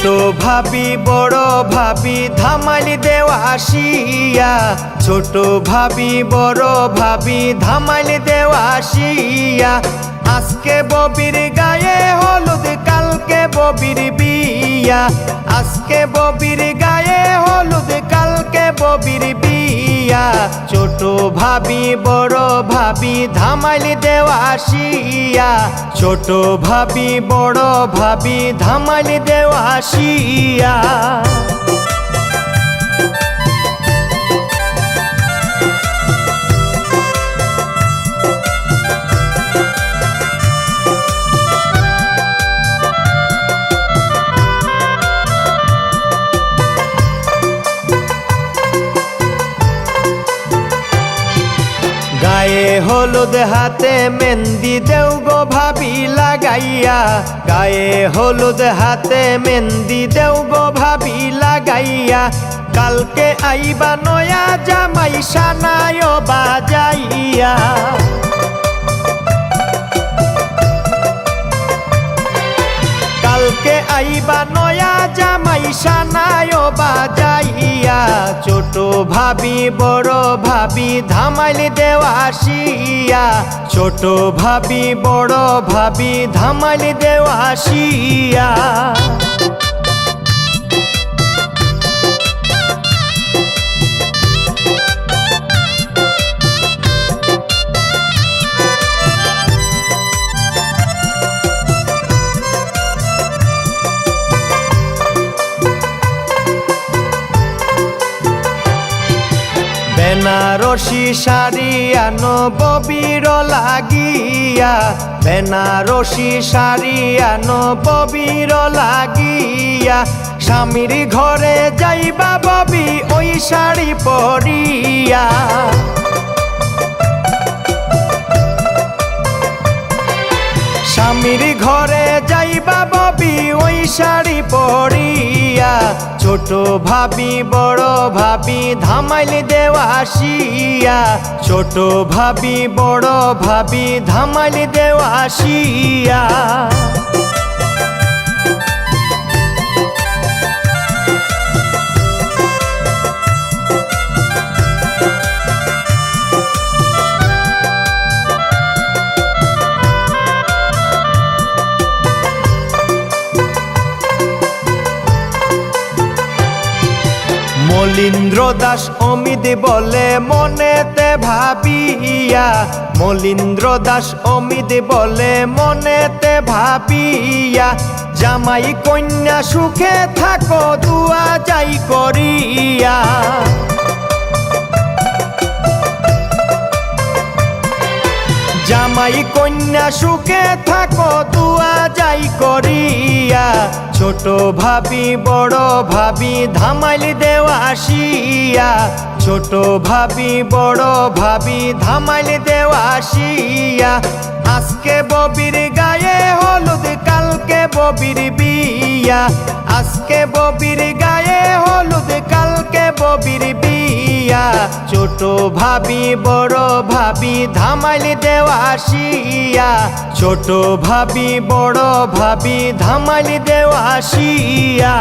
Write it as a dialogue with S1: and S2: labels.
S1: ভাবি বড় ভাবি ধামালি দেওয়া আসিয়া, ছোট ভাবি বড় ভাবি ধামালি দেওয়া আসিয়া। আজকে ববির গায়ে হলুদ কালকে ববির বিয়া, আজকে ববির গায়ে হলুদ কালকে ববির বিয়া। ছোট ভাবি বড় ভাবি ধামালি দেওয়া আসিয়া, ছোট ভাবি বড় ভাবি ধামালি দেওয়া আসিয়া। গায়ে হলুদ হাতে মেহেন্দি দেও গো ভাবি লাগাইয়া, গায়ে হলুদ হাতে মেহেন্দি দেও গো ভাবি লাগাইয়া। কালকে আইবা নয়া জামাই সানায় বাজাইয়া, কালকে আইবা নয়া জামাই সানায় বাজাইয়া। ছোট ভাবি বড় ভাবি ধামালি দেওয়া আসিয়া, ছোট ভাবি বড় ভাবি ধামালি দেওয়া আসিয়া। বেনারসি শাড়ি আনো ববির লাগিয়া, বেনারসি শাড়ি আনো ববির লাগিয়া। স্বামীর ঘরে যাইবা ববি ওই শাড়ি পরিয়া, স্বামীর ঘরে যাইবা ববি ওই শাড়ি পরিয়া। ছোট ভাবি বড় ভাবি ধামালি দেওয়া আসিয়া, ছোট ভাবি বড় ভাবি ধামালি দেওয়া আসিয়া। মলিন্দ্র দাস অমিত বলে মনেতে ভাবিয়া, মলিন্দ্র দাস অমিত বলে মনেতে ভাবিয়া। জামাই কন্যা সুখে থাকো দুয়া যাই করিয়া, জামাই কন্যা সুখে থাকো দুয়া যাই করিয়া। ছোট ভাবি বড় ভাবি ধামালি দেওয়া আসিয়া, ছোট ভাবি বড় ভাবি ধামালি দেওয়া আসিয়া। আজকে ববির গায়ে হলুদ কালকে ববির বিয়া, আজকে ববির গায়ে হলুদ কালকে ববির বিয়া। ছোট ভাবি বড় ভাবি ধামালি দেওয়া আসিয়া, ছোট ভাবি বড় ভাবি ধামালি দেওয়া আসিয়া।